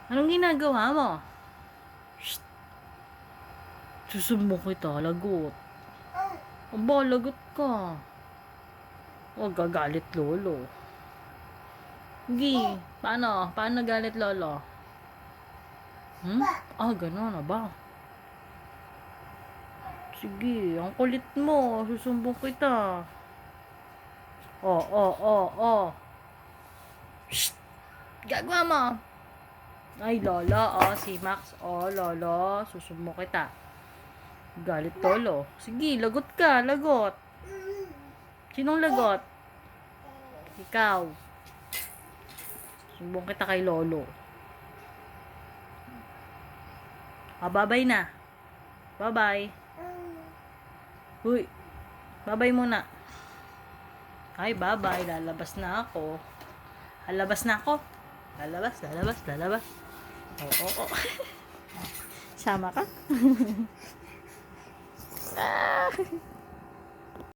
Anong ginagawa mo? Shh! Susumbong kita, lagot. Aba, lagot ka. Huwag gagalit lolo. Sige, paano? Paano nagalit lolo? Ganun na ba? Sige, ang kulit mo. Susumbong kita. Oh. Shh! Gagawa mo. Ay, lolo, si Max. Lolo, susumbong kita. Galit lolo. Sige, lagot ka, lagot. Sinong lagot? Ikaw. Sumbong kita kay lolo. Bye-bye na. Bye-bye. Uy, bye-bye muna. Ay, bye-bye. Lalabas na ako. Lalabas na ako. Lalabas. Oo. Sama ka?